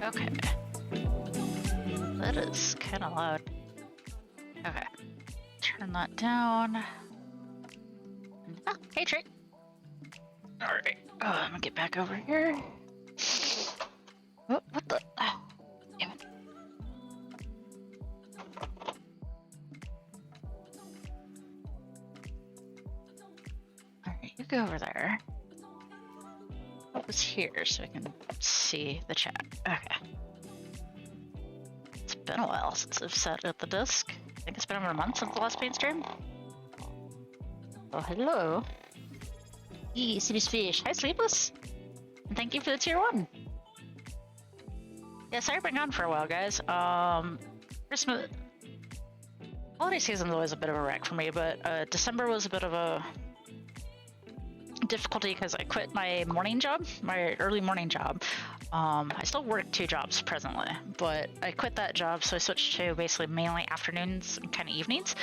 Okay. That is kind of loud. Okay. Turn that down. Ah, hey, Trey. Alright. Oh, I'm gonna get back over here. Oh, what the? Oh, damn it. Alright, you go over there. What was here so I can see the chat? Okay. It's been a while since I've sat at the desk. I think it's been over a month since the last paint stream. Oh, hello. Hey, City's Fish. Hi, Sleepless. And thank you for the tier 1. Yeah, sorry I've been gone for a while, guys. Christmas... Holiday season's always a bit of a wreck for me, but December was a bit of a difficulty because I quit my morning job, my early morning job. I still work 2 jobs presently, but I quit that job, so I switched to basically mainly afternoons and kind of evenings,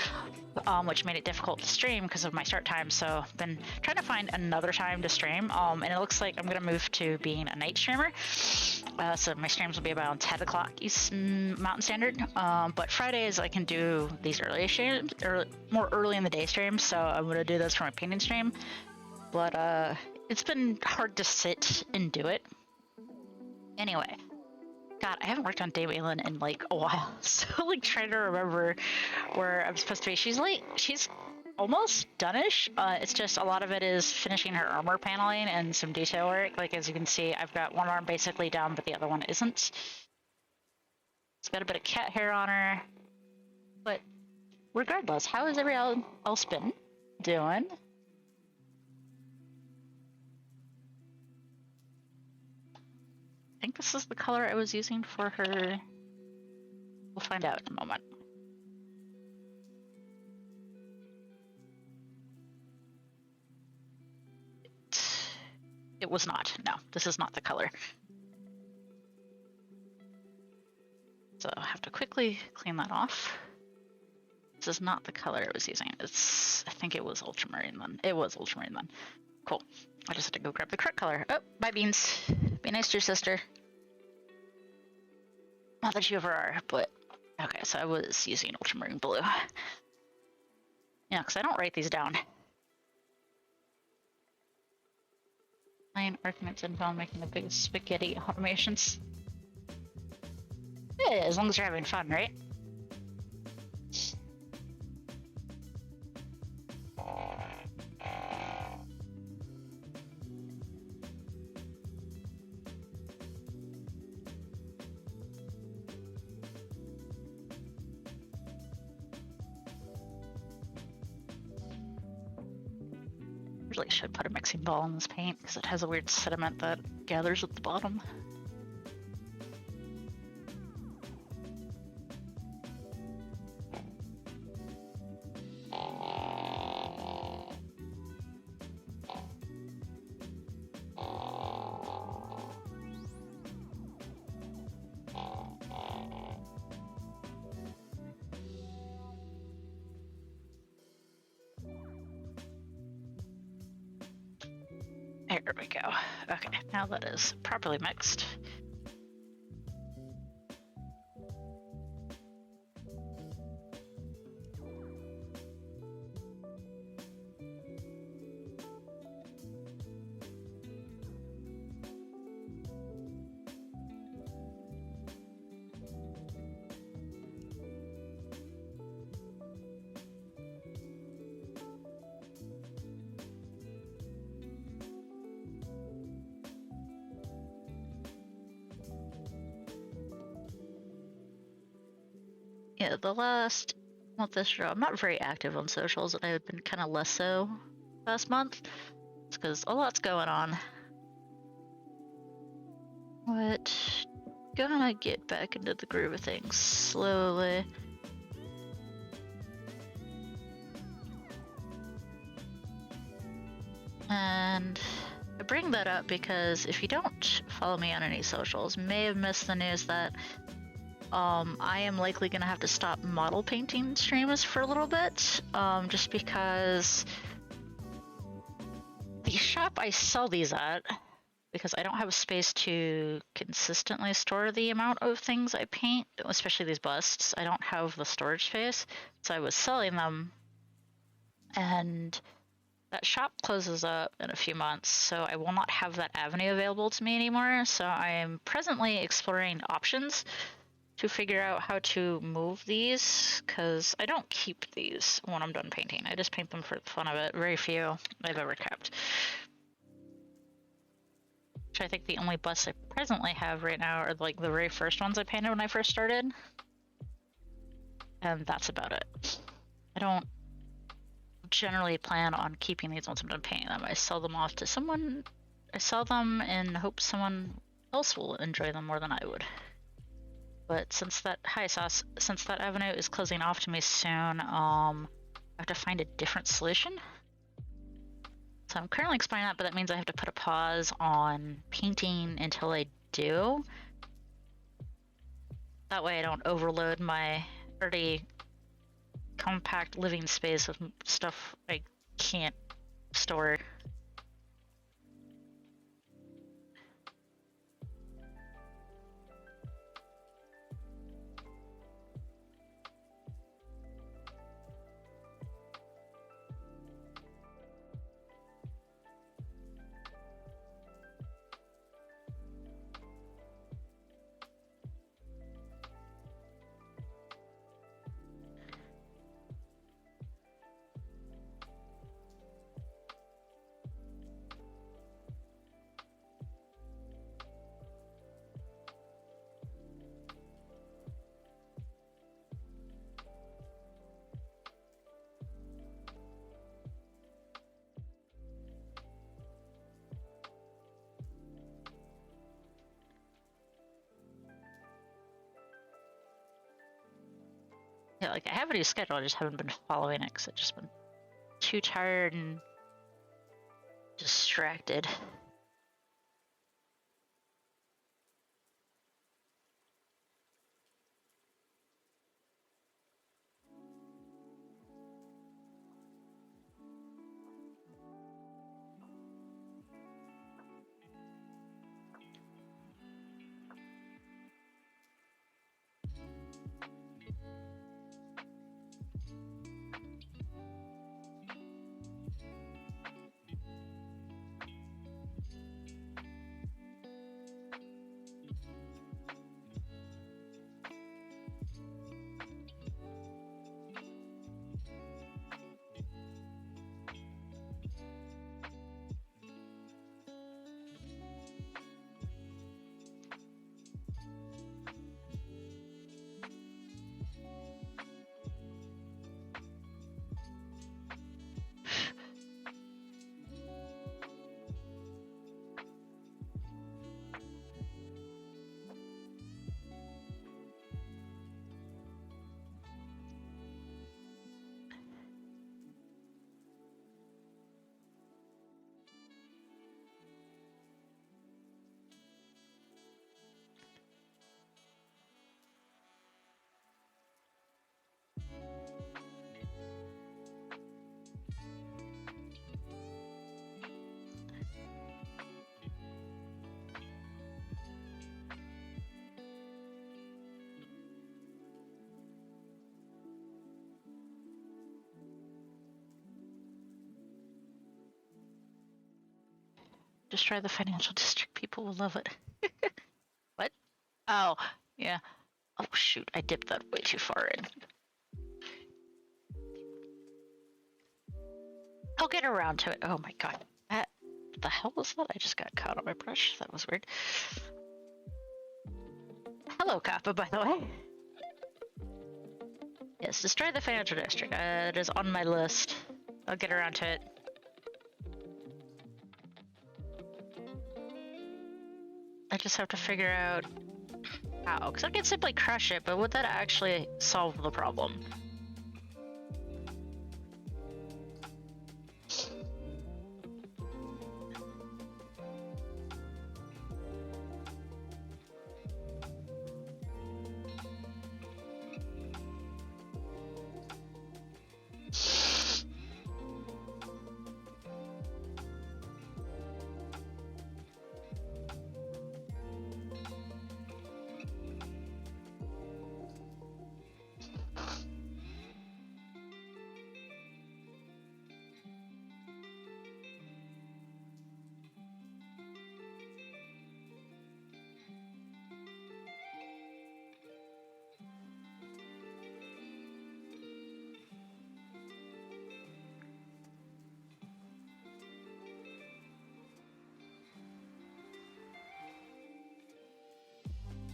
which made it difficult to stream because of my start time. So I've been trying to find another time to stream, and it looks like I'm going to move to being a night streamer. So my streams will be about 10 o'clock Eastern Mountain Standard, but Fridays I can do these early streams, or more early in the day streams, so I'm going to do those for my painting stream. But it's been hard to sit and do it. Anyway, God, I haven't worked on Daywayland in like a while, so like trying to remember where I'm supposed to be. She's late. She's almost done-ish. It's just a lot of it is finishing her armor paneling and some detail work. Like as you can see, I've got one arm basically done, but the other one isn't. It's got a bit of cat hair on her. But regardless, how has everyone else been doing? I think this is the color I was using for her. We'll find out in a moment. It was not. No, this is not the color. So I have to quickly clean that off. This is not the color I was using. It's, I think it was ultramarine then. It was ultramarine then. Cool. I just had to go grab the correct color. Oh, bye Beans. Be nice to your sister. Not that you ever are, but okay, so I was using ultramarine blue. Yeah, because I don't write these down. Nine Arcanites inbound making the biggest spaghetti automations. Yeah, as long as you're having fun, right? Really should put a mixing ball in this paint because it has a weird sediment that gathers at the bottom. There we go. Okay, now that is properly mixed. Yeah, the last, not this show, I'm not very active on socials, and I've been kind of less so last month. It's because a lot's going on. But gonna get back into the groove of things slowly. And I bring that up because if you don't follow me on any socials, you may have missed the news that I am likely going to have to stop model painting streams for a little bit, just because the shop I sell these at because I don't have space to consistently store the amount of things I paint, especially these busts. I don't have the storage space, so I was selling them, and that shop closes up in a few months, so I will not have that avenue available to me anymore. So I am presently exploring options to figure out how to move these, because I don't keep these when I'm done painting. I just paint them for the fun of it. Very few I've ever kept. Which I think the only busts I presently have right now are like the very first ones I painted when I first started. And that's about it. I don't generally plan on keeping these once I'm done painting them. I sell them off to someone. I sell them in hopes someone else will enjoy them more than I would. But since that since that avenue is closing off to me soon, I have to find a different solution. So I'm currently exploring that, but that means I have to put a pause on painting until I do. That way I don't overload my already compact living space with stuff I can't store. Yeah, like I have a new schedule, I just haven't been following it because I've just been too tired and distracted. Destroy the financial district. People will love it. What? Oh, yeah. Oh, shoot. I dipped that way too far in. I'll get around to it. Oh my god. What the hell was that? I just got caught on my brush. That was weird. Hello, Kappa, by the way. Yes, destroy the financial district. It is on my list. I'll get around to it. I just have to figure out how. Because I could simply crush it, but would that actually solve the problem?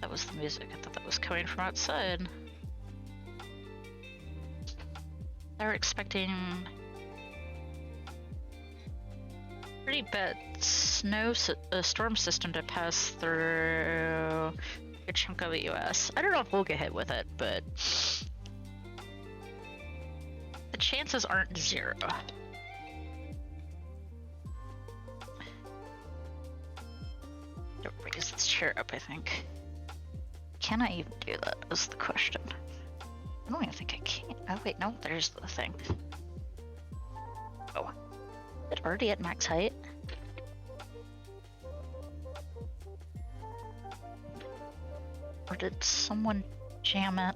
That was the music. I thought that was coming from outside. They were expecting pretty bad storm system to pass through a chunk of the US. I don't know if we'll get hit with it, but the chances aren't zero. Don't raise this chair up, I think. Can I even do that is the question. I don't even think I can. Oh wait, no, there's the thing. Oh. Is it already at max height? Or did someone jam it?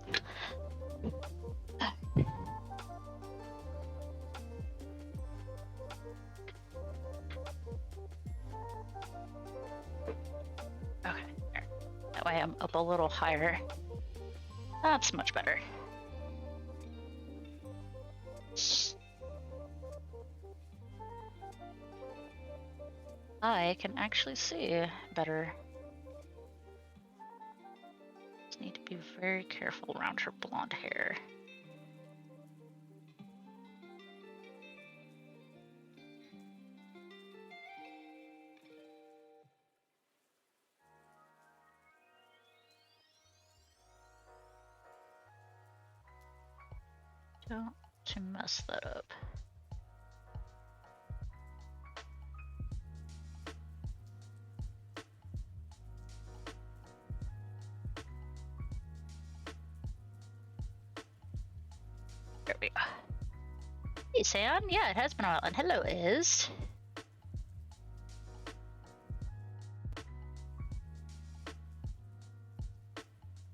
Okay, there. That way I'm up a little higher. That's much better. I can actually see better. Just need to be very careful around her blonde hair. Don't to mess that up. There we go. Hey, Sam. Yeah, it has been a while. And hello, Iz.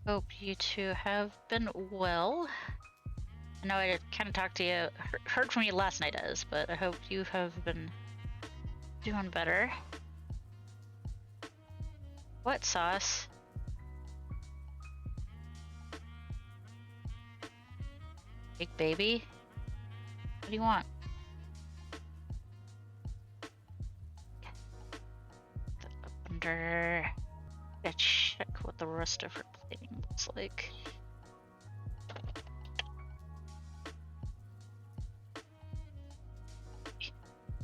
Hope you two have been well. I know I kind of talked to you, heard from you last night, Iz, but I hope you have been doing better. What sauce? Big baby? What do you want? Up under. Gotta check what the rest of her plating looks like.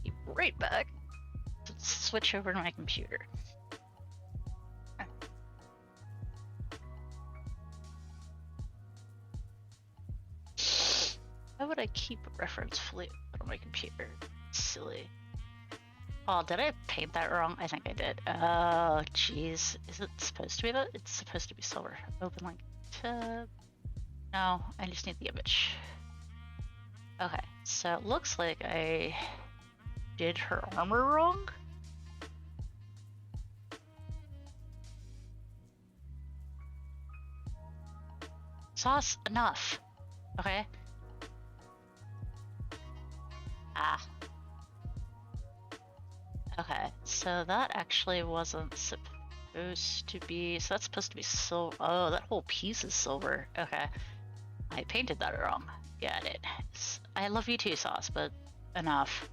Be right back. Let's switch over to my computer. Why would I keep a reference fleet on my computer? Silly. Oh, did I paint that wrong? I think I did. Oh, jeez. Is it supposed to be that? It's supposed to be silver. Open link tab. No, I just need the image. Okay, so it looks like I did her armor wrong. Sauce, enough. Okay. Ah. Okay, so that actually wasn't supposed to be, so that's supposed to be silver. Oh, that whole piece is silver. Okay. I painted that wrong. Got it. I love you too, Sauce, but enough.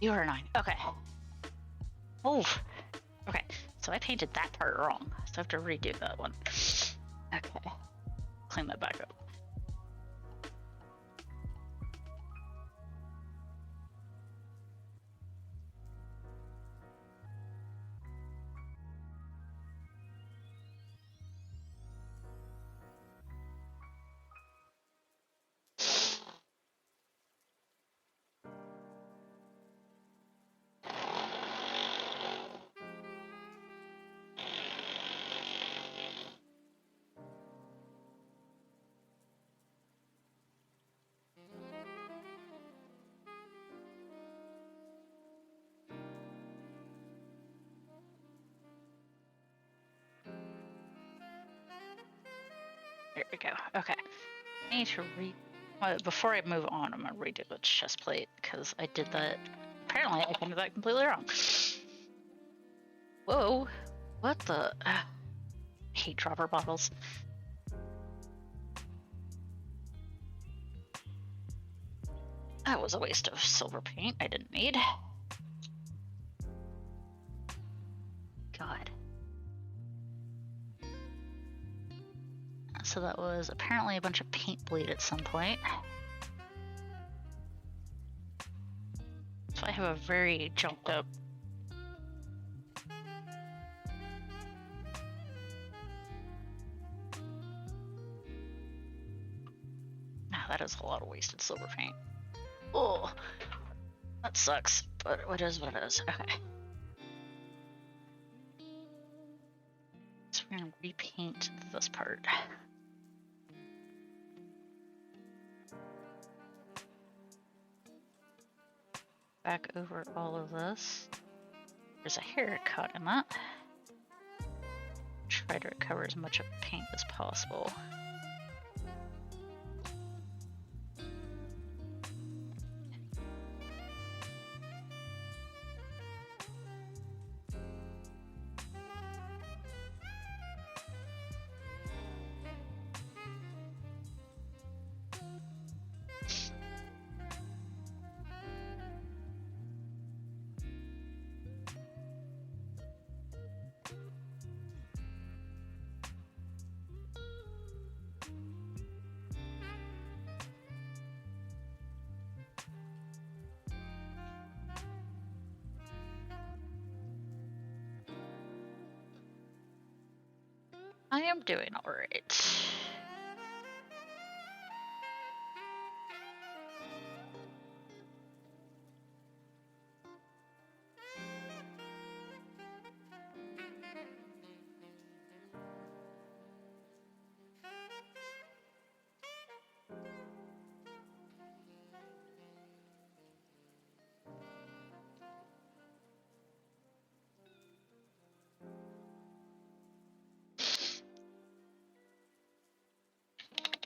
You are 9. Okay. Oh. Okay, so I painted that part wrong, so I have to redo that one. Okay. Clean that back up. There we go. Okay. I need to before I move on, I'm gonna redo the chest plate because I did that. Apparently, I painted that completely wrong. Whoa! What the? I hate dropper bottles. That was a waste of silver paint I didn't need. God. So that was apparently a bunch of paint bleed at some point. So I have a very jumped up. That is a lot of wasted silver paint. Oh, that sucks, but it is what it is. Okay. So we're gonna repaint this part. Back over all of this. There's a haircut in that. Try to recover as much of the paint as possible. I am doing alright.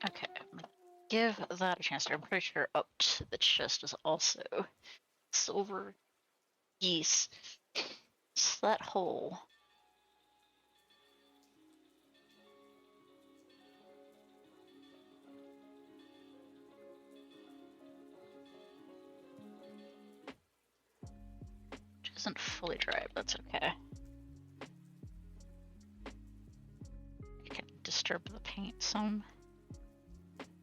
Okay, I'm gonna give that a chance. I'm pretty sure up to the chest is also silver geese. It's that hole. Which isn't fully dry, but that's okay. You can disturb the paint some.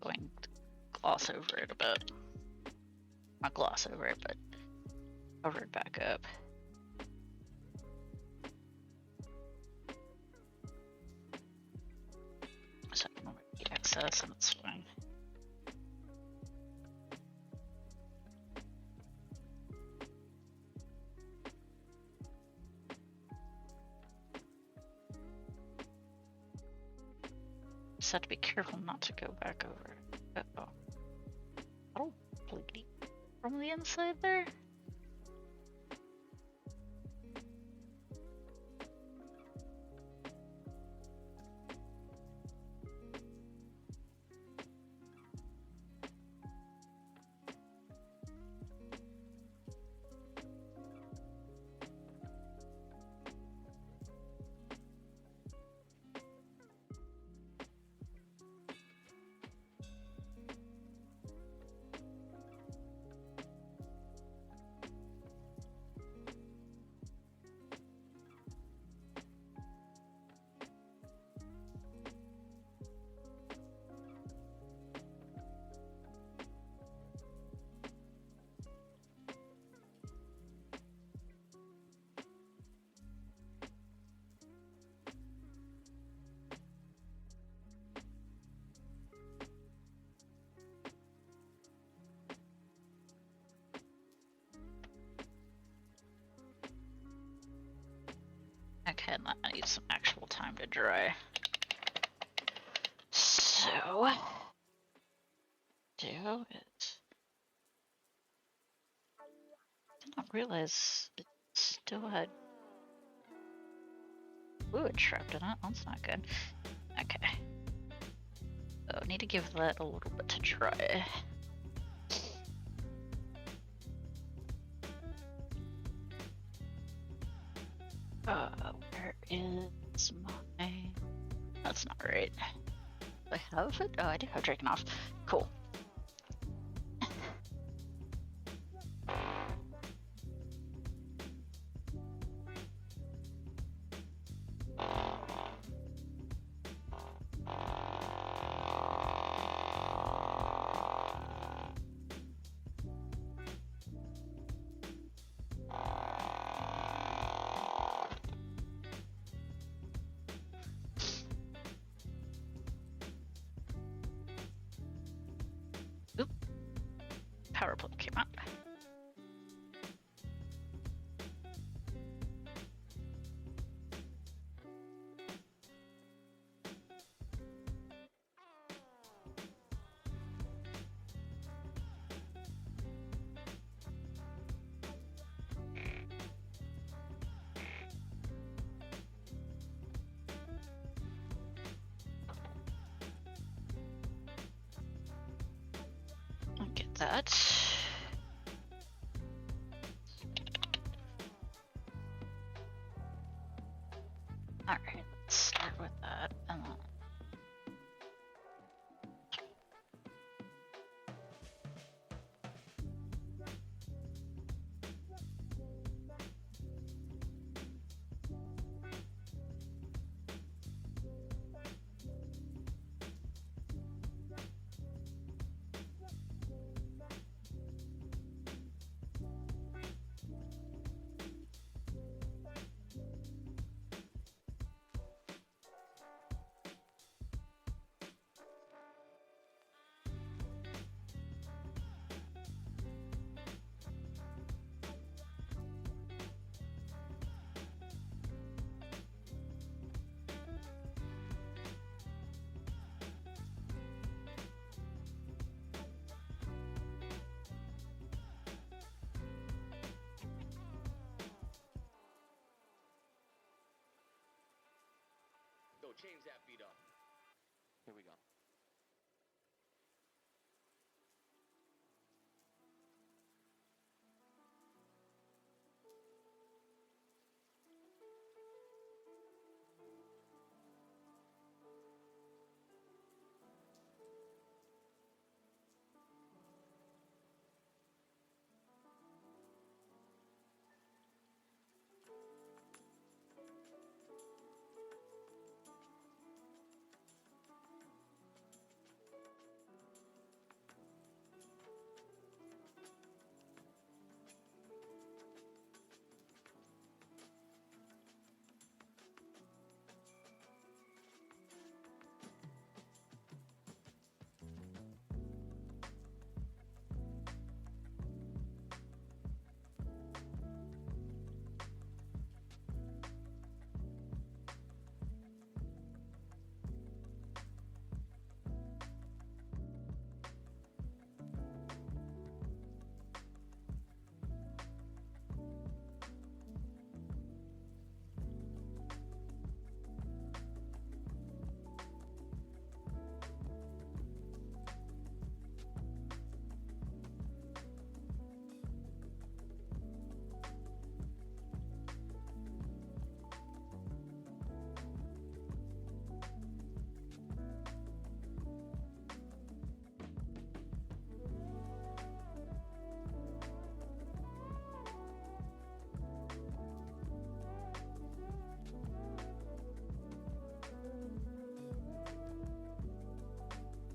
Going to gloss over it a bit. Not gloss over it, but cover it back up. So I can remove the excess and it's fine. Just have to be careful not to go back over. Uh-oh. Oh, bleeding from the inside there? Okay, that needs some actual time to dry. So, do it. Did not realize it still had fluid trapped in it. That's not good. Okay. So, I need to give that a little bit to dry. Where is my... That's not right. Do I have it? Oh, I do have Draken-off. Cool. power plug came out. I'll get that. Alright, let's start with that and then change that beat up. Here we go.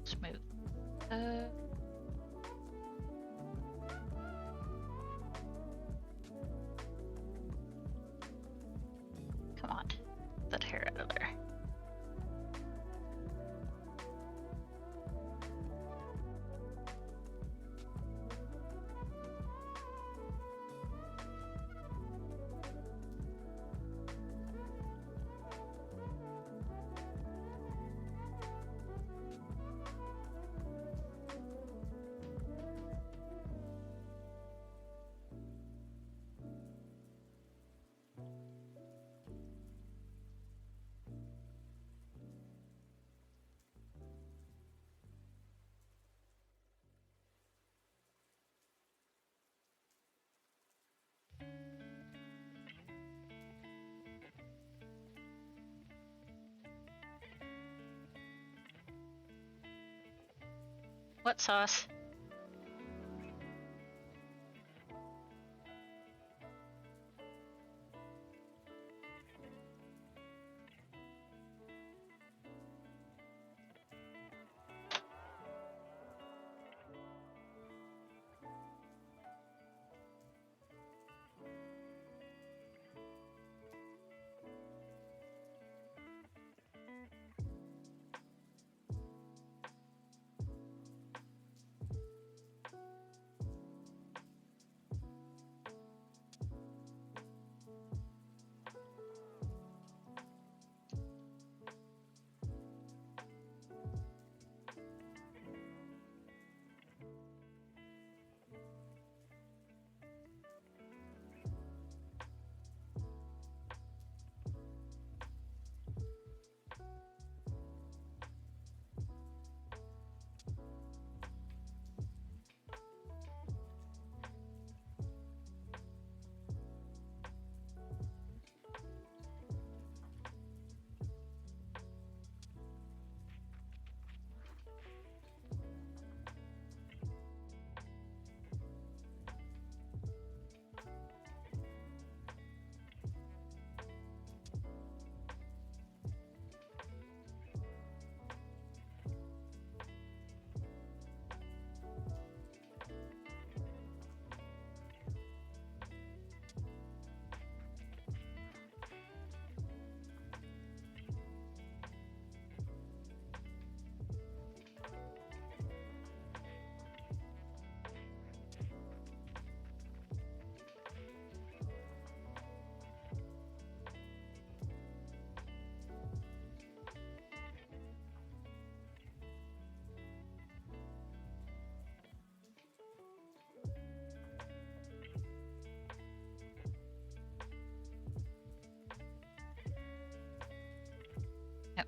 smooth. Come on, get that hair out of there. What sauce?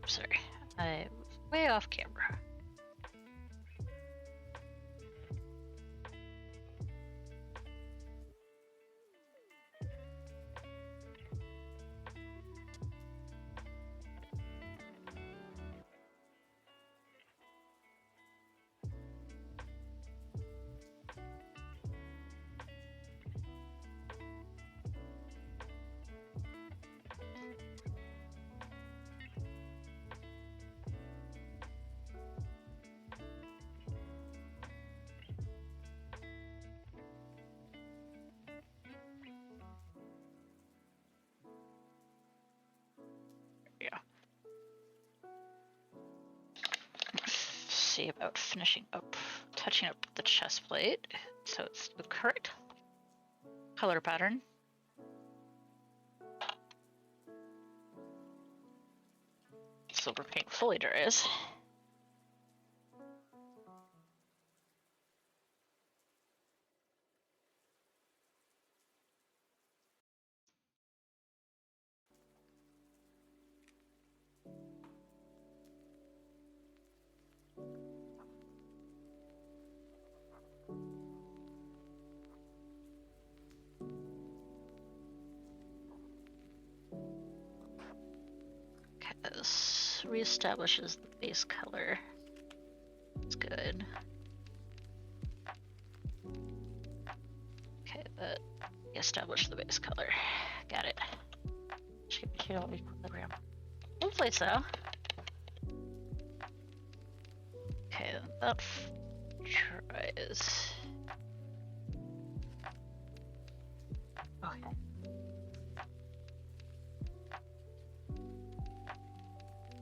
Sorry, I was way off camera. Yeah. See about finishing up, touching up the chest plate so it's the correct color pattern. Silver paint fully dries. This reestablishes the base color. It's good. Okay, that reestablished the base color. Got it. Should be equilibrium. Hopefully so. Okay, then that tries. Okay.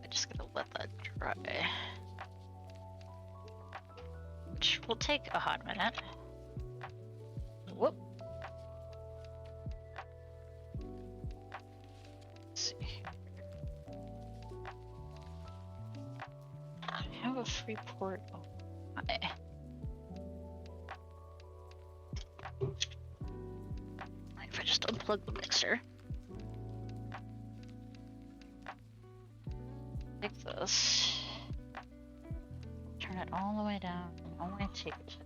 I'm just gonna let that dry. Which will take a hot minute. Whoop. Let's see. I have a free port. Oh my. If I just unplug the mixer. Take this. Turn it all the way down. Only take it.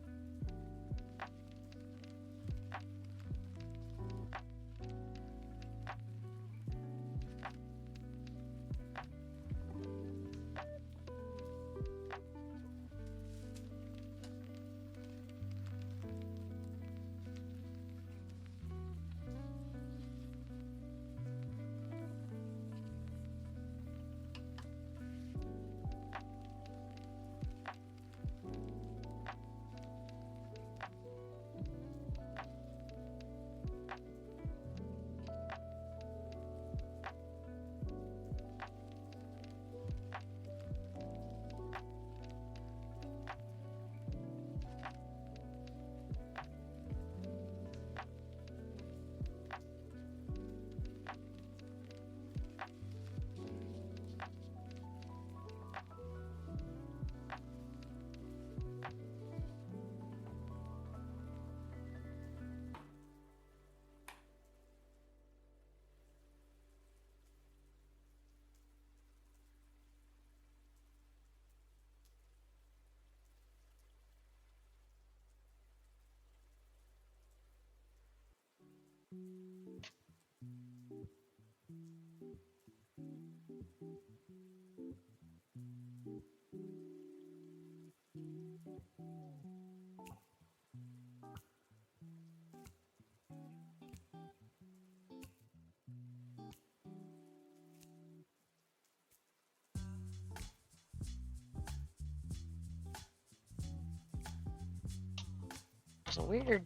There's a weird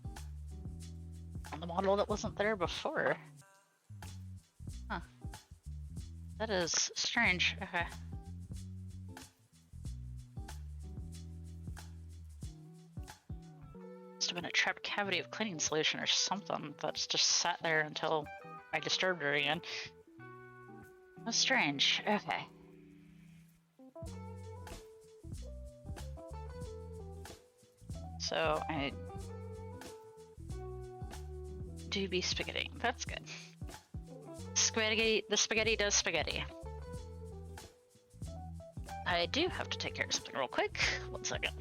on the model that wasn't there before. Huh. That is strange. Okay. Must have been a trapped cavity of cleaning solution or something that's just sat there until I disturbed her again. That's strange. Okay. So I do be spaghetti. That's good. Spaghetti. The spaghetti does spaghetti. I do have to take care of something real quick. 1 second.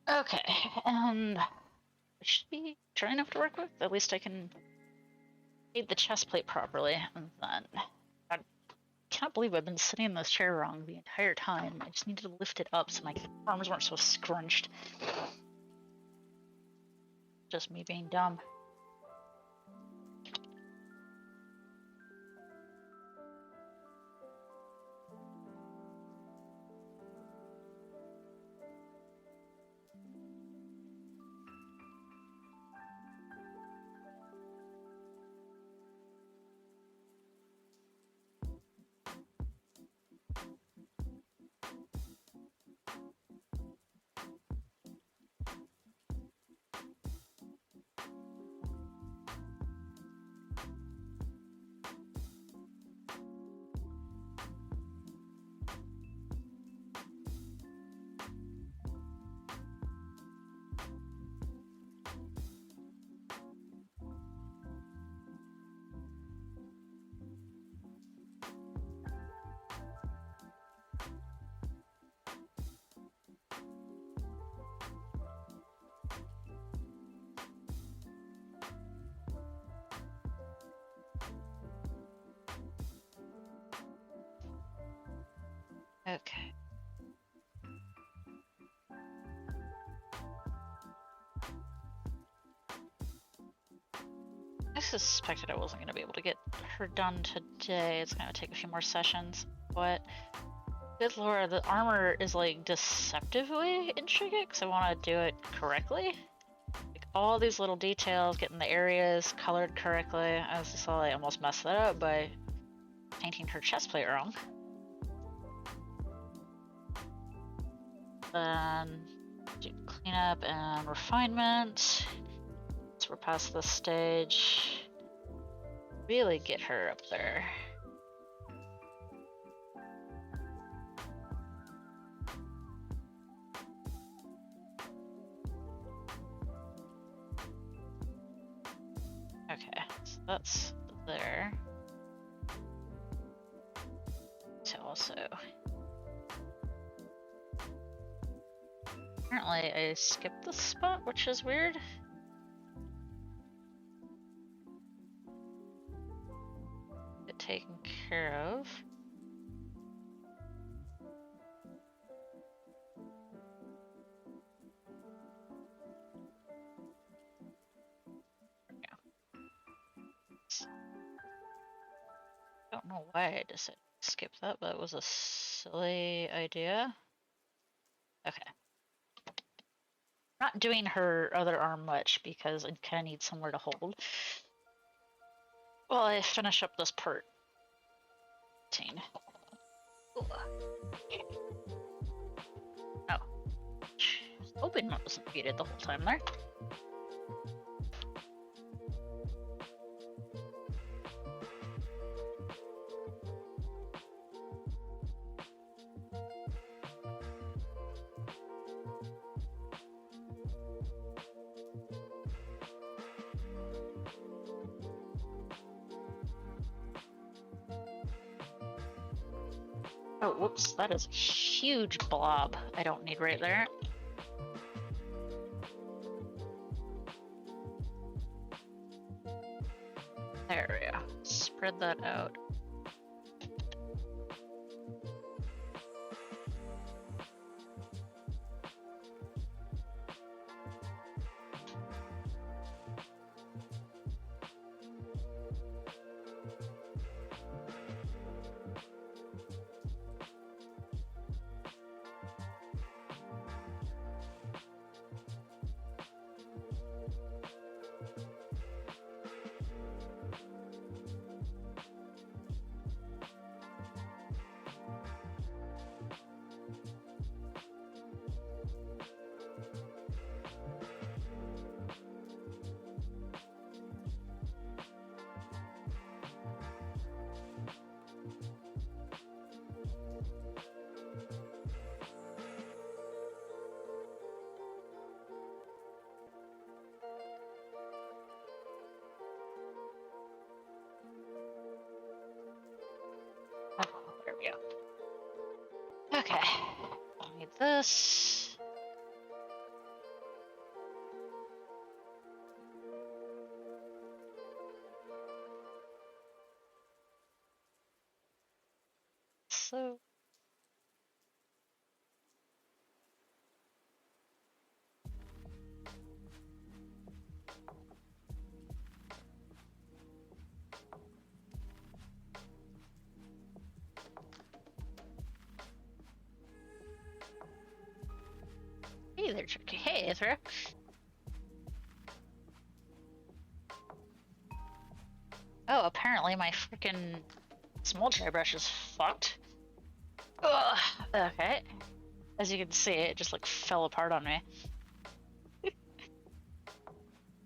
Okay, and I should be dry enough to work with. At least I can feed the chest plate properly, and then I can't believe I've been sitting in this chair wrong the entire time. I just needed to lift it up so my arms weren't so scrunched. Just me being dumb. Okay. I suspected I wasn't going to be able to get her done today. It's going to take a few more sessions, but good lord, the armor is like deceptively intricate because I want to do it correctly. Like all these little details, getting the areas colored correctly. I was just I almost messed that up by painting her chest plate wrong. Then do cleanup and refinement. So we're past this stage. Really get her up there. Okay, so that's there. So also, apparently I skipped this spot, which is weird. Get taken care of. Don't know why I decided to skip that, but it was a silly idea. Okay. Not doing her other arm much because I kind of need somewhere to hold. While I finish up this part. Oh. Hoping that wasn't muted the whole time there. Oh, whoops, that is a huge blob I don't need right there. There we go. Spread that out. Oh, there we go. Okay. I need this. slow. Hey there, Tricky. Hey, Ithra. Oh, apparently my freaking small dry brush is fucked. Ugh. Okay. As you can see, it just like fell apart on me.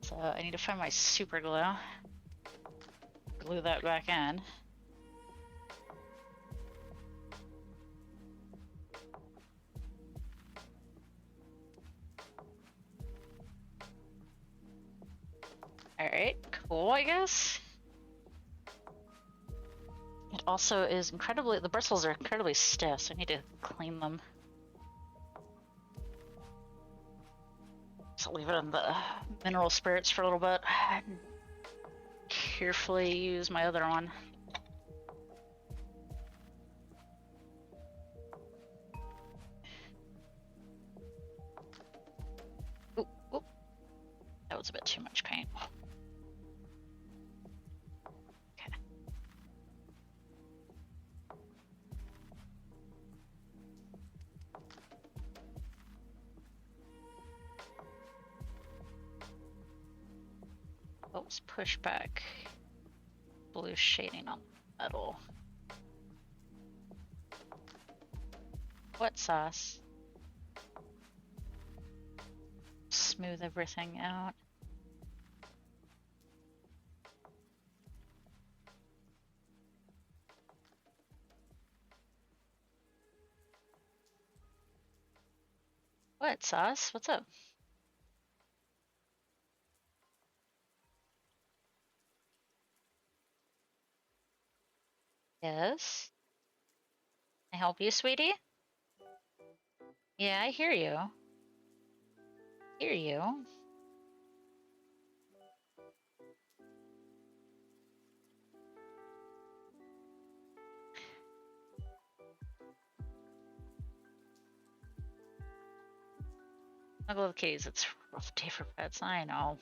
So I need to find my super glue. Glue that back in. Alright, cool, I guess. It also is incredibly, the bristles are incredibly stiff, so I need to clean them. So leave it in the mineral spirits for a little bit. And carefully use my other one. Oop, oop. That was a bit too much paint. Okay. Let's push back blue shading on the metal. What sauce? Smooth everything out. What sauce? What's up? Yes? Can I help you, sweetie? Yeah, I hear you. Hear you. Snuggle of the keys. It's a rough day for pets. I know.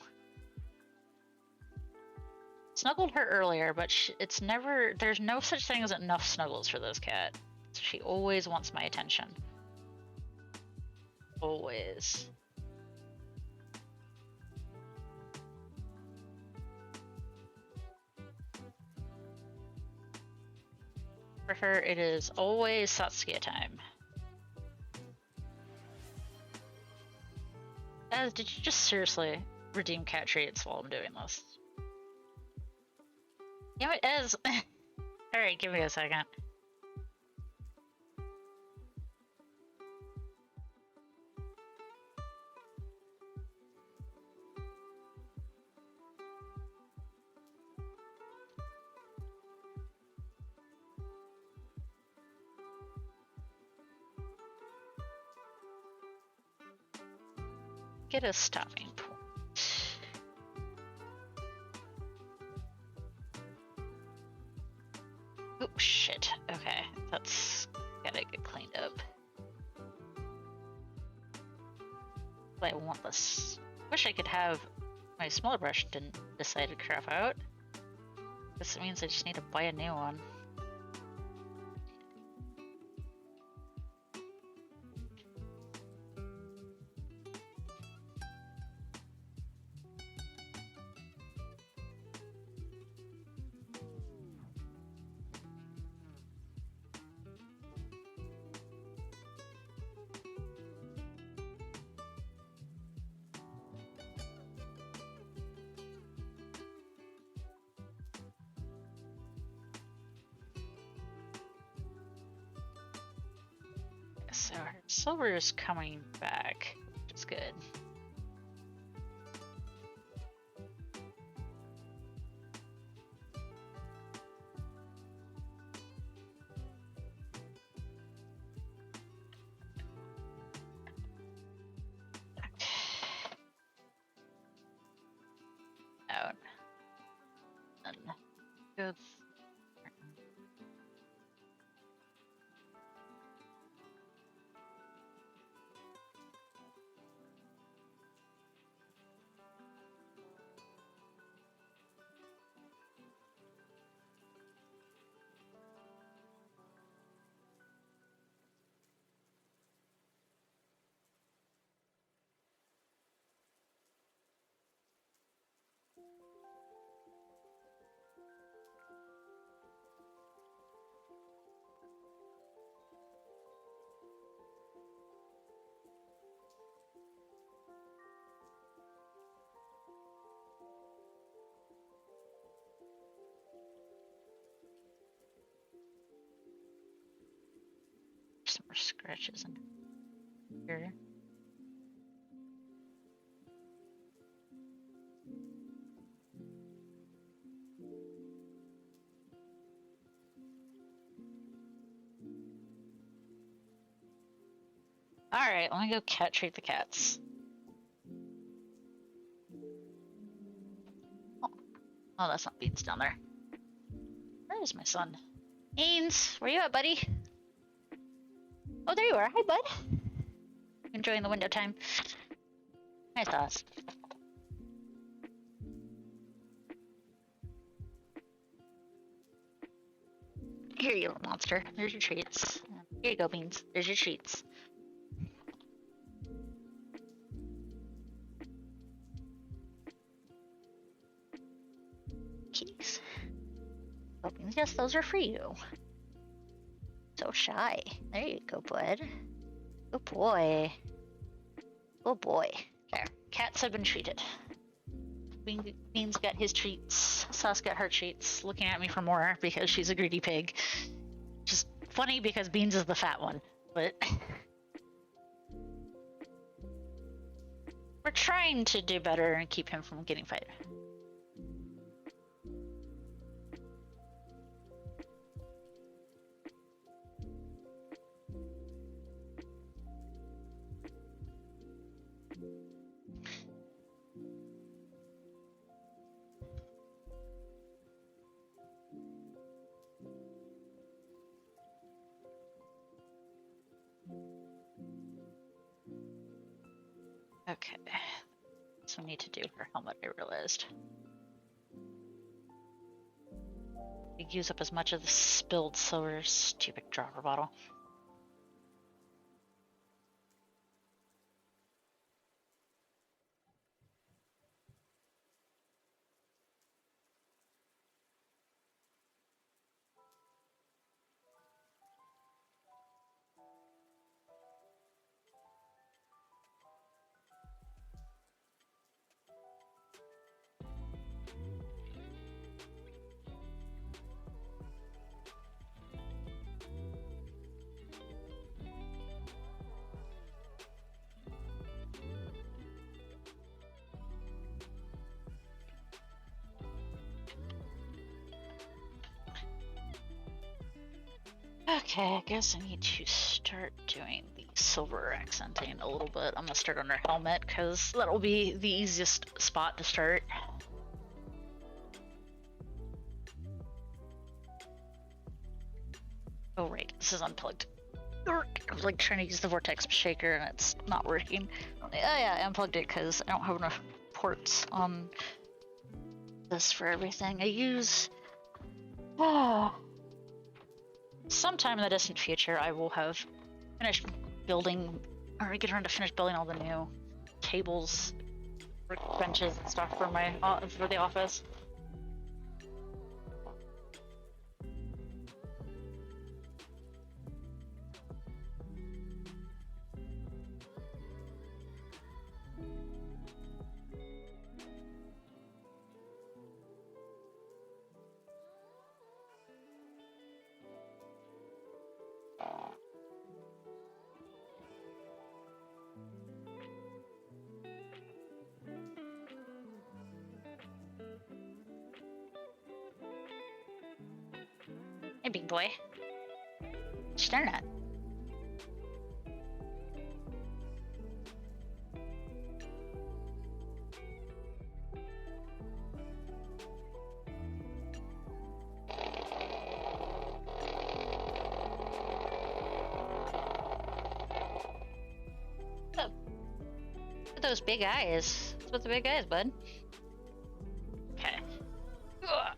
Snuggled her earlier, but it's never. There's no such thing as enough snuggles for this cat. She always wants my attention. Always. For her, it is always Saskia time. Did you just seriously redeem cat treats while I'm doing this? Yeah, it is. Alright, give me a second. Get a stopping point. Oh, shit. Okay, that's gotta get cleaned up. But I want this. Wish I could have my smaller brush didn't decide to crap out. This means I just need to buy a new one. So her silver is coming back, which is good. Out. And good. Some more scratches in here. Alright, let me go cat treat the cats. Oh, that's not Beans down there. Where is my son? Beans, where you at, buddy? Oh, there you are. Hi, bud. Enjoying the window time. Nice sauce. Here you little monster. There's your treats. Here you go, Beans. There's your treats. Keys. Oh, Beans, yes, those are for you. So shy. There you go, bud. Good boy. Good boy. There. Cats have been treated. Beans got his treats. Sauce got her treats. Looking at me for more because she's a greedy pig. Just funny because Beans is the fat one. But we're trying to do better and keep him from getting fired. Okay, so we need to do her helmet, I realized. We use up as much of the spilled silver, stupid dropper bottle. Okay, I guess I need to start doing the silver accenting a little bit. I'm gonna start on her helmet because that'll be the easiest spot to start. Oh right, this is unplugged. I was like trying to use the vortex shaker and it's not working. Yeah, I unplugged it because I don't have enough ports on this for everything. I use sometime in the distant future, I will have finished building, or get around to finish building all the new tables, benches, and stuff for my for the office. Hey, big boy. What you staring at? Look at those big eyes. What's with the big eyes, bud? Okay. Ugh.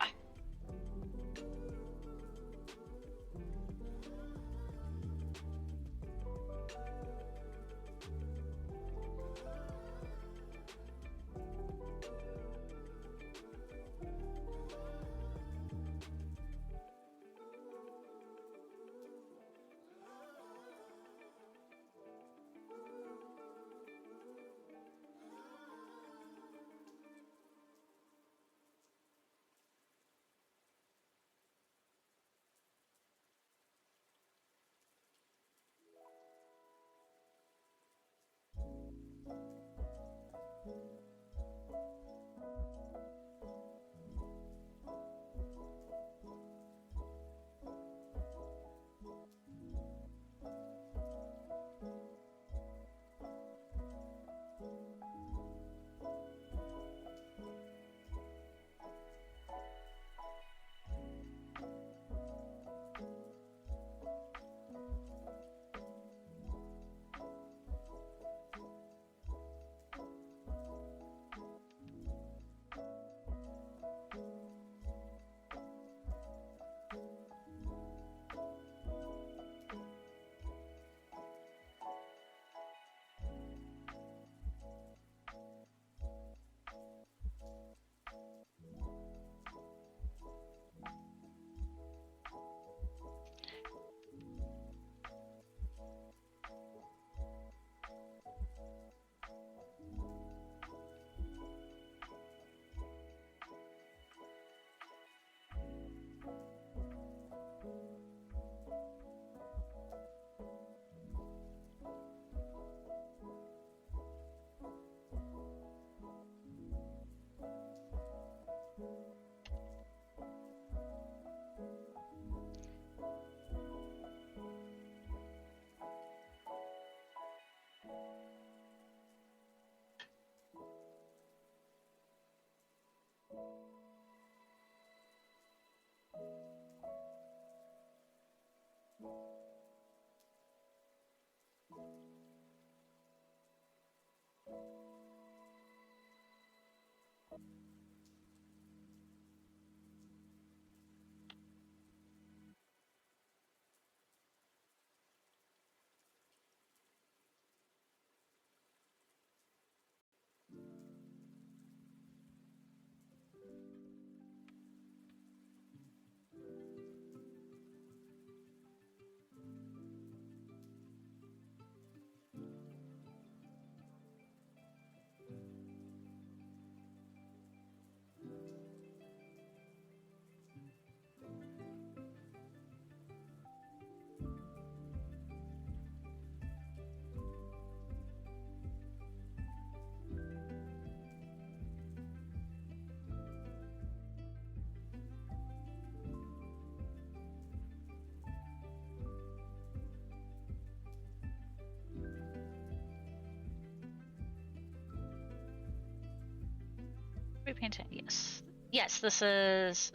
Repainting, yes. Yes, this is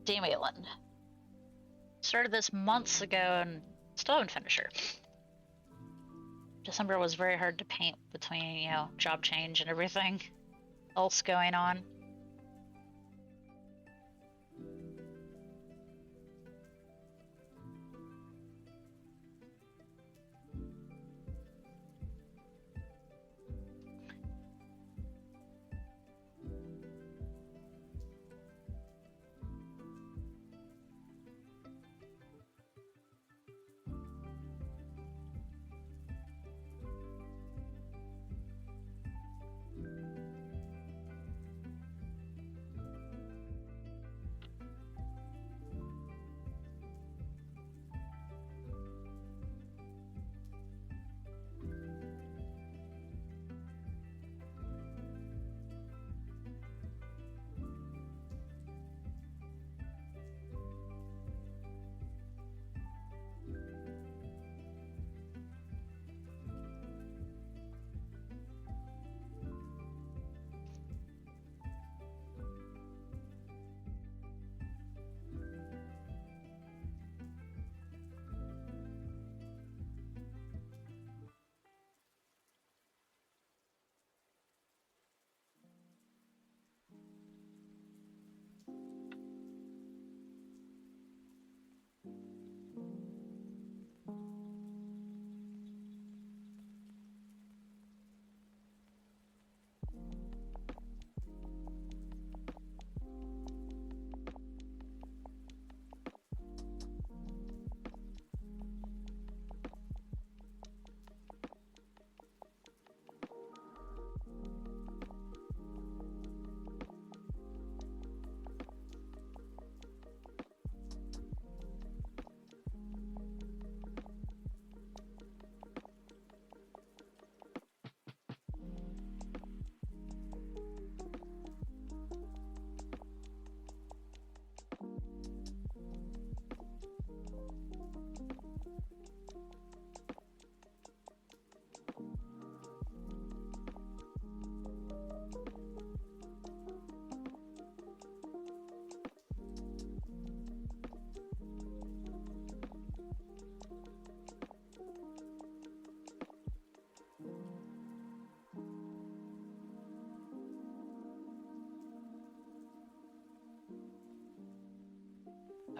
Damien. Started this months ago and still haven't finished her. December was very hard to paint between, you know, job change and everything else going on.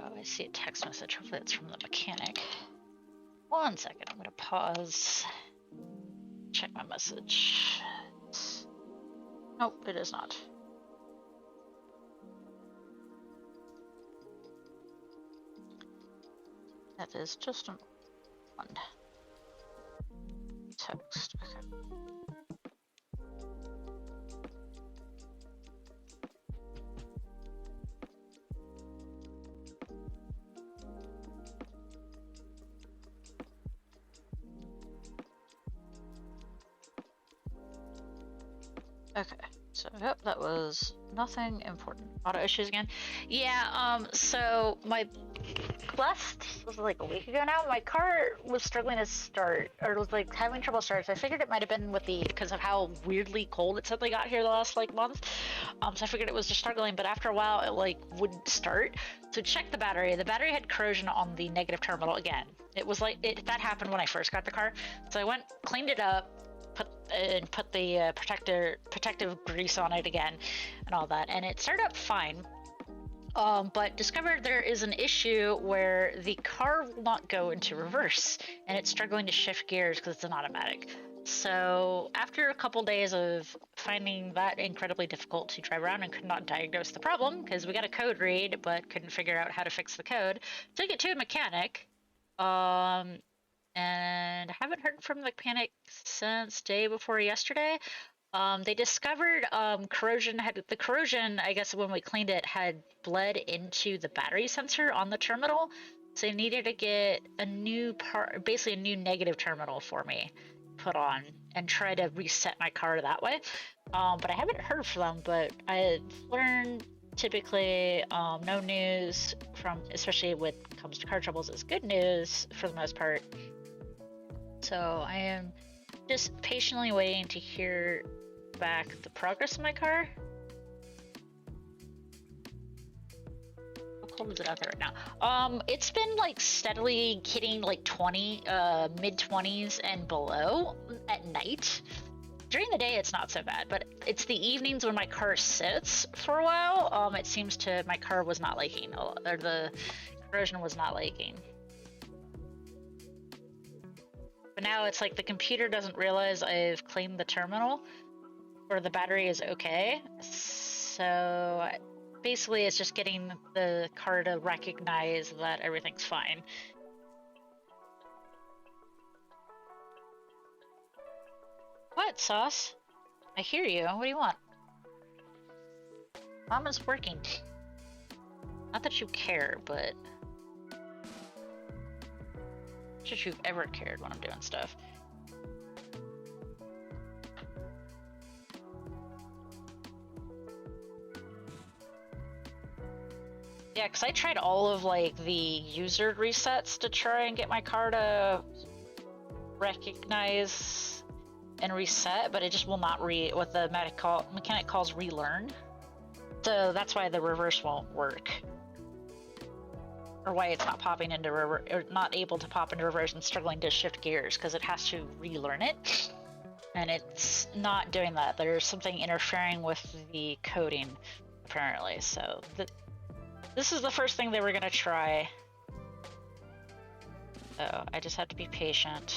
Oh, I see a text message. Hopefully it's from the mechanic. 1 second, I'm gonna pause. Check my message. Nope, it is not. That is just one text. Okay. Okay, so yep, that was nothing important. Auto issues again. Yeah, so my last was like a week ago now. My car was struggling to start, or was like having trouble starting. So I figured it might have been with because of how weirdly cold it suddenly got here the last like month. So I figured it was just struggling, but after a while it like wouldn't start. So check the battery. The battery had corrosion on the negative terminal again. It was like that happened when I first got the car. So I went, cleaned it up, put the protective grease on it again and all that, and it started up fine. But discovered there is an issue where the car will not go into reverse and it's struggling to shift gears because it's an automatic. So after a couple days of finding that incredibly difficult to drive around and could not diagnose the problem because we got a code read but couldn't figure out how to fix the code, took it to a mechanic. And I haven't heard from the mechanic since day before yesterday. They discovered corrosion. The corrosion, I guess, when we cleaned it, had bled into the battery sensor on the terminal. So they needed to get a new part, basically a new negative terminal for me put on and try to reset my car that way. But I haven't heard from them, but I learned typically no news from, especially when it comes to car troubles, is good news for the most part. So I am just patiently waiting to hear back the progress of my car. cold is it out there right now? It's been like steadily hitting like 20, mid 20s and below at night. During the day, it's not so bad, but it's the evenings when my car sits for a while. It seems to my car was not liking, or the corrosion was not liking. But now it's like the computer doesn't realize I've cleaned the terminal, or the battery is okay. So basically, it's just getting the car to recognize that everything's fine. What, Sauce? I hear you. What do you want? Mama's working. Not that you care, but... Not that you've ever cared when I'm doing stuff. Yeah, because I tried all of, like, the user resets to try and get my car to recognize and reset, but it just will not what the mechanic calls relearn. So that's why the reverse won't work. Or why it's not popping into reverse, or not able to pop into reverse and struggling to shift gears, because it has to relearn it. And it's not doing that. There's something interfering with the coding, apparently. So this is the first thing they were going to try. So I just have to be patient.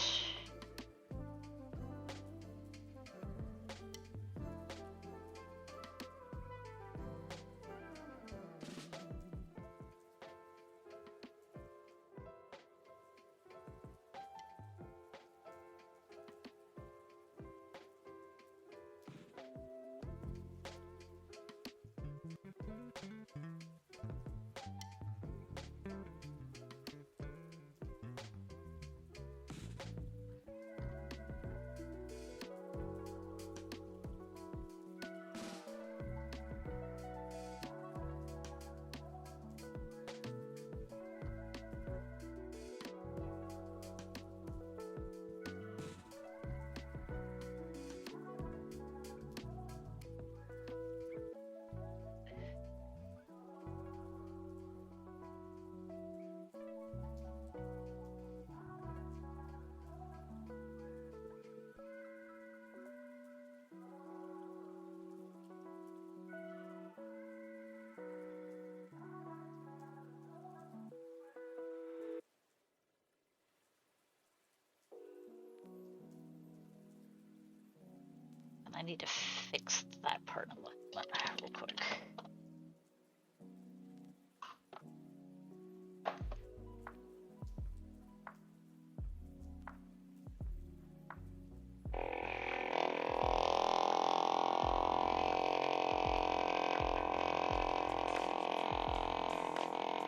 I need to fix that part of it real quick.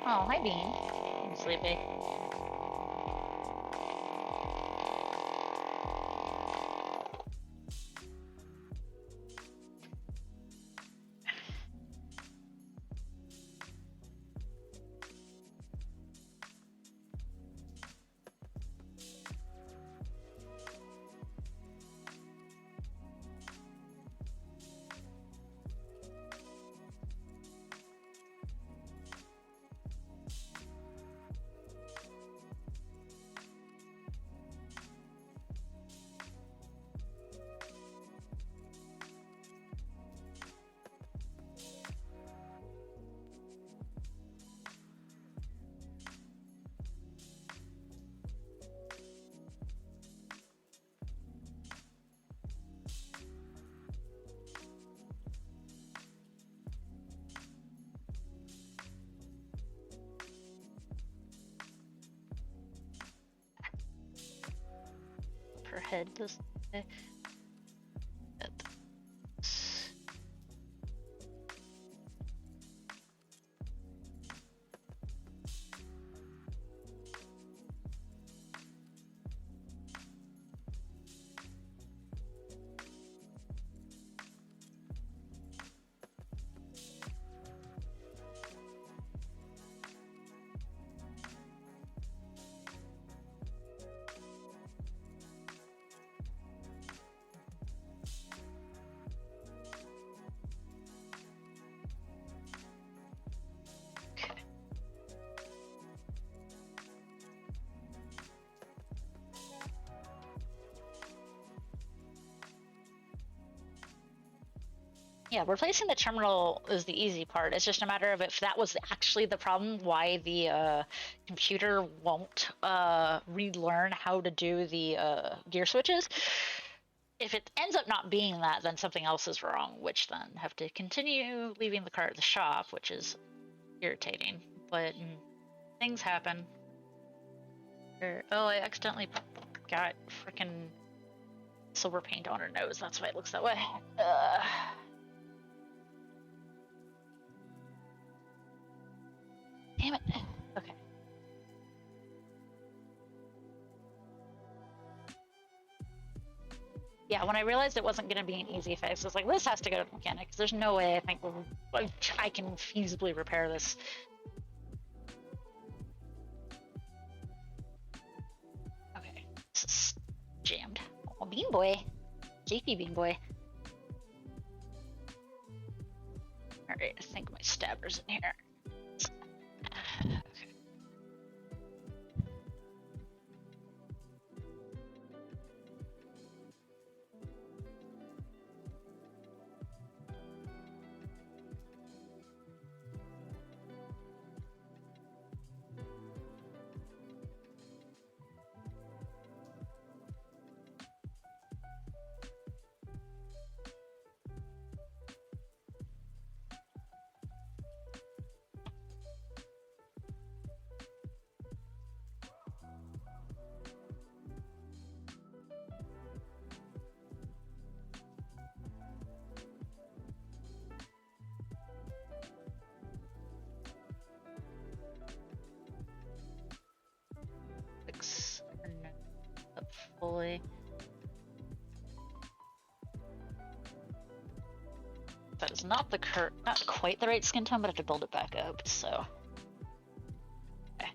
Oh, hi Bean. I'm sleepy. Her head this way. Yeah, replacing the terminal is the easy part. It's just a matter of if that was actually the problem, why the computer won't relearn how to do the gear switches. If it ends up not being that, then something else is wrong, which then have to continue leaving the car at the shop, which is irritating. But things happen. Oh, I accidentally got freaking silver paint on her nose. That's why it looks that way. Damn it. Okay. Yeah, when I realized it wasn't going to be an easy fix, I was like, this has to go to the mechanic. There's no way I think I can feasibly repair this. Okay. This is jammed. Oh, Bean Boy. JP Bean Boy. Alright, I think my stabber's in here. Okay. Fix up fully. That is not the not quite the right skin tone, but I have to build it back up, so. Okay.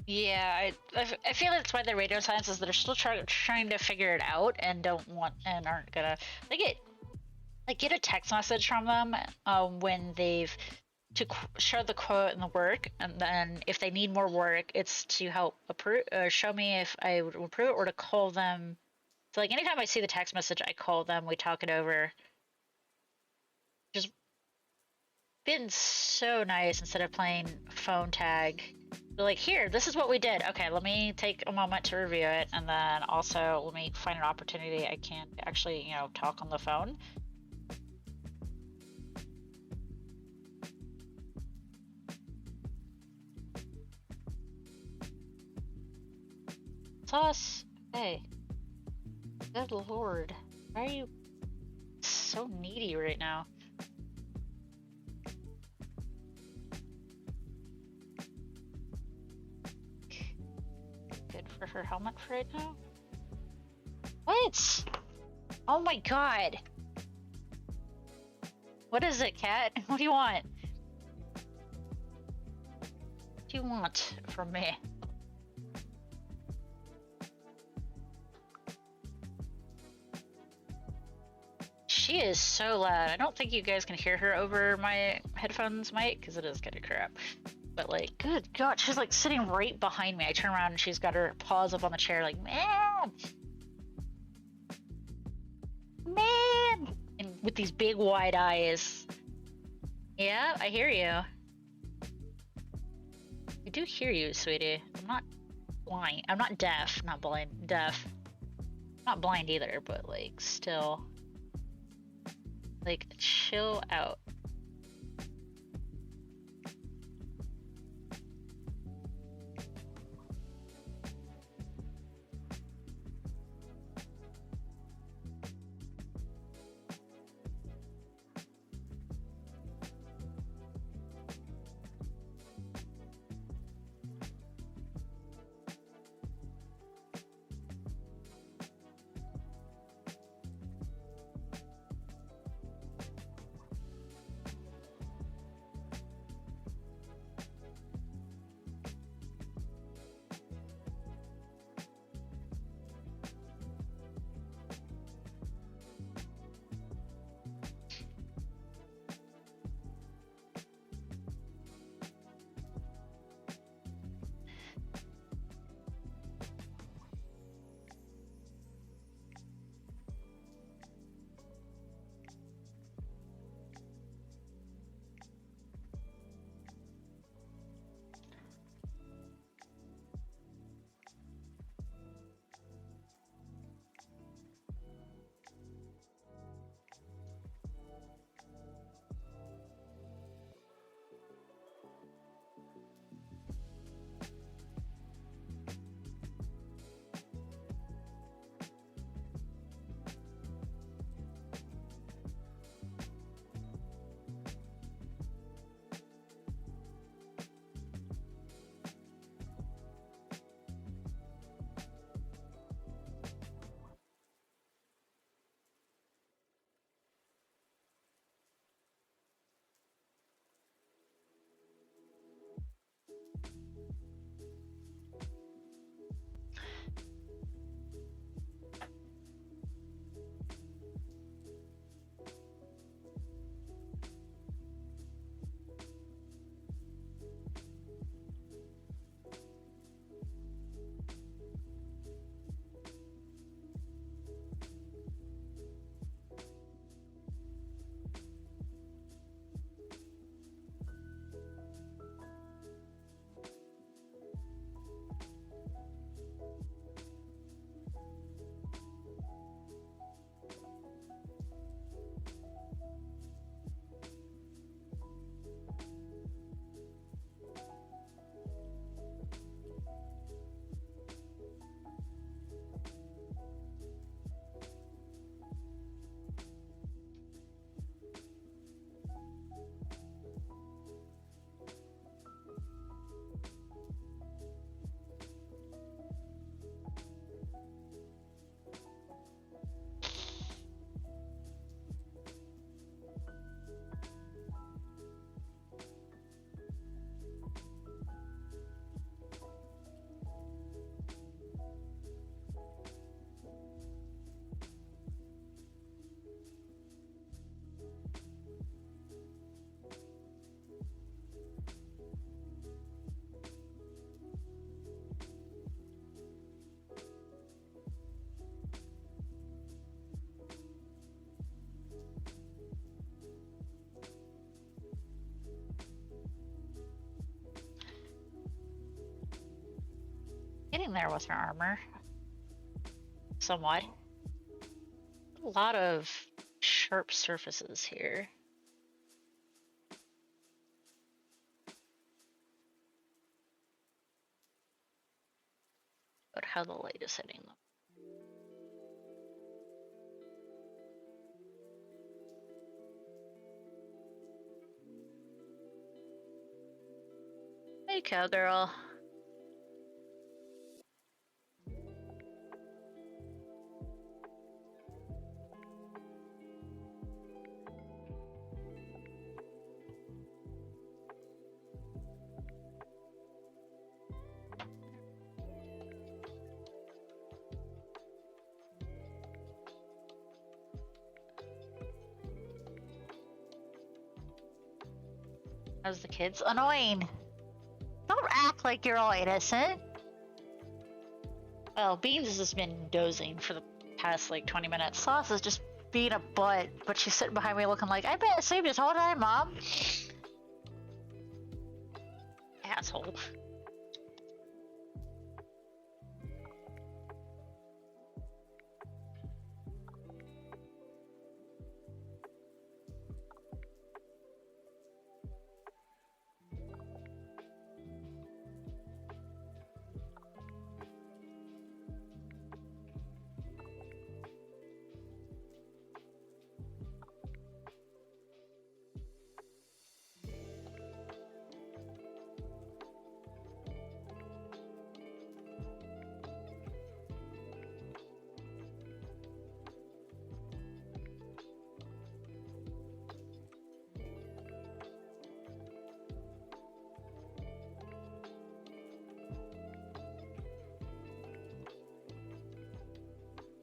Yeah, I feel that's why the radio science is they're still trying to figure it out and don't want and aren't gonna get a text message from them when they've show the quote and the work, and then if they need more work, it's to help approve show me if I would approve it or to call them. So like anytime I see the text message, I call them, we talk it over. Just been so nice instead of playing phone tag. They're like, here, this is what we did. Okay, let me take a moment to review it, and then also let me find an opportunity I can actually, talk on the phone. It's us. Hey. Good lord. Why are you so needy right now? Good for her helmet for right now? What? Oh my god. What is it, cat? What do you want? What do you want from me? She is so loud. I don't think you guys can hear her over my headphones mic because it is kind of crap. But like, good god, she's like sitting right behind me. I turn around and she's got her paws up on the chair like, man! Man! And with these big wide eyes. Yeah, I hear you. I do hear you, sweetie. I'm not blind. I'm not deaf. Not blind. Deaf. Not blind either, but like, still. Like, chill out. Getting there with her armor. Somewhat. A lot of sharp surfaces here. But how the light is hitting them. Hey, cowgirl. How's the kids? Annoying. Don't act like you're all innocent. Well, Beans has just been dozing for the past like 20 minutes. Sauce is just being a butt, but she's sitting behind me looking like, I've been asleep this whole time, Mom. Asshole.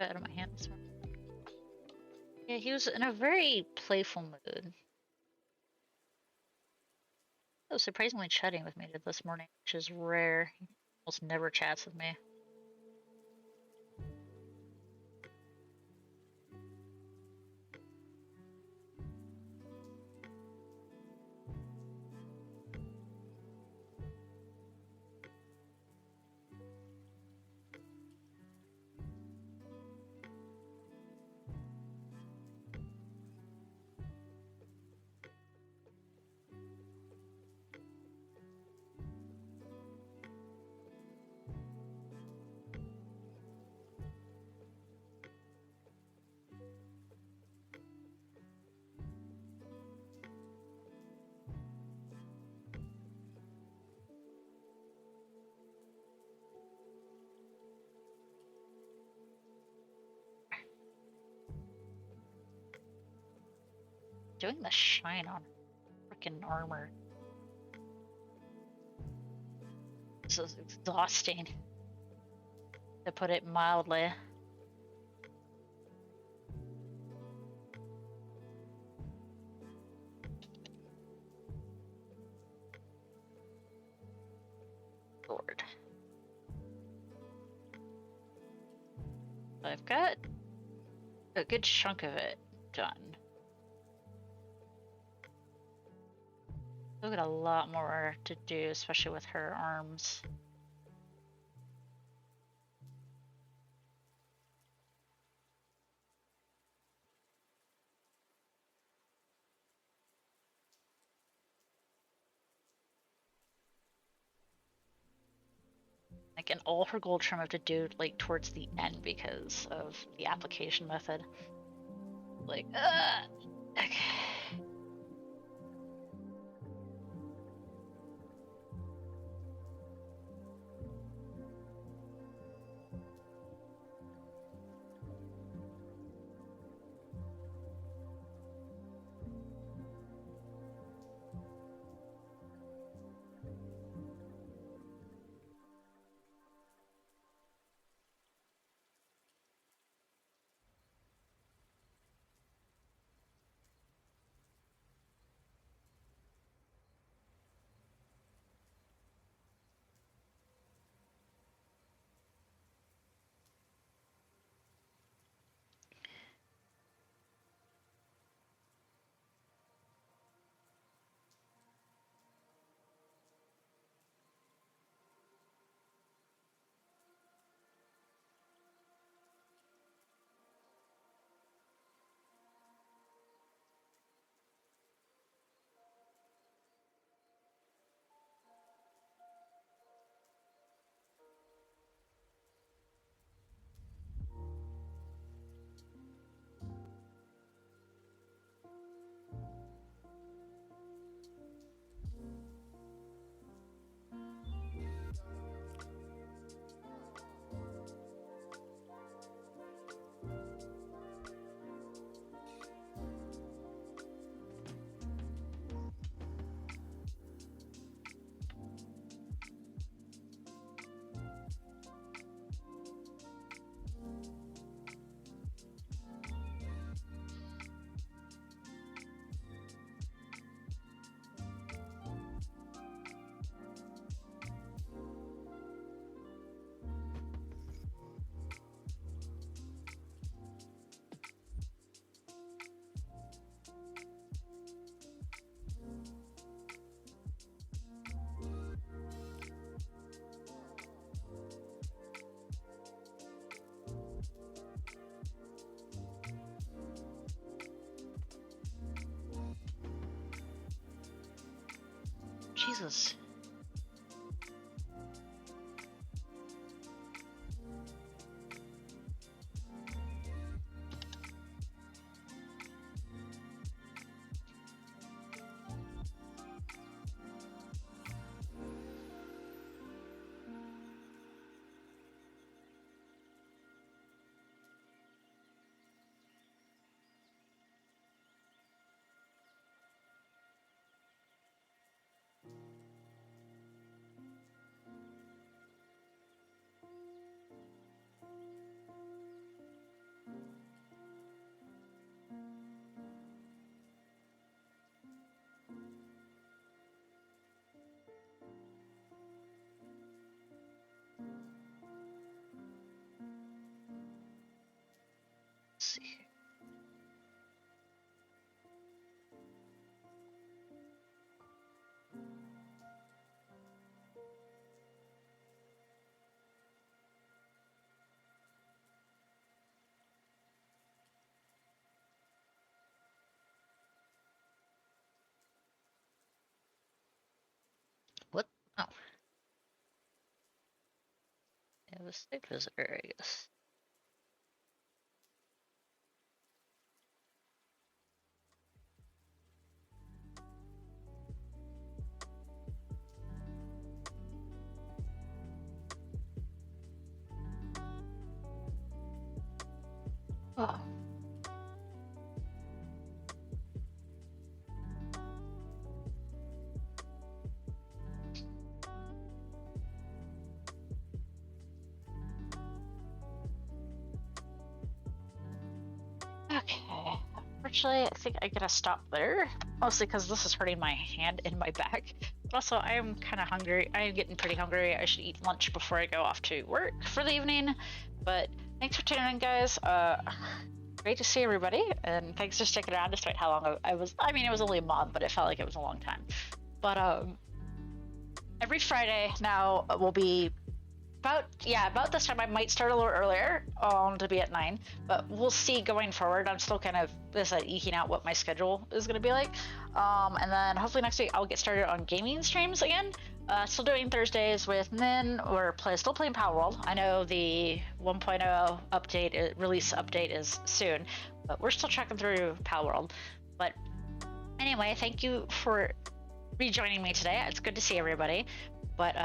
Got out of my hand this morning. Yeah, he was in a very playful mood. He was surprisingly chatting with me this morning, which is rare. He almost never chats with me. Doing the shine on freaking armor. This is exhausting, to put it mildly. Lord. I've got a good chunk of it done. Still got a lot more to do, especially with her arms. Like, and all her gold trim I have to do like towards the end because of the application method. Like, okay. Jesus. see here. What? Oh. It was state visitor, I guess. Oh. Okay. Unfortunately, I think I gotta stop there. Mostly because this is hurting my hand and my back. But also, I am kind of hungry. I am getting pretty hungry. I should eat lunch before I go off to work for the evening. But thanks for tuning in, guys. Great to see everybody, and thanks for sticking around despite how long I was. I mean, it was only a month, but it felt like it was a long time. But every Friday now will be about this time. I might start a little earlier to be at 9, but we'll see going forward. I'm still kind of eking out what my schedule is going to be like, and then hopefully next week I'll get started on gaming streams again. Still doing Thursdays with Min. We're still playing Power World. I know the 1.0 update release update is soon, but we're still checking through Power World. But anyway, thank you for rejoining me today. It's good to see everybody. But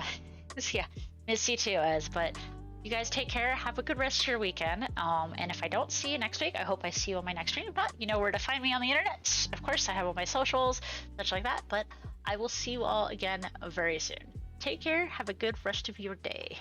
yeah, miss you too, but you guys take care. Have a good rest of your weekend. And if I don't see you next week, I hope I see you on my next stream. If not, you know where to find me on the internet. Of course, I have all my socials, such like that. But I will see you all again very soon. Take care. Have a good rest of your day.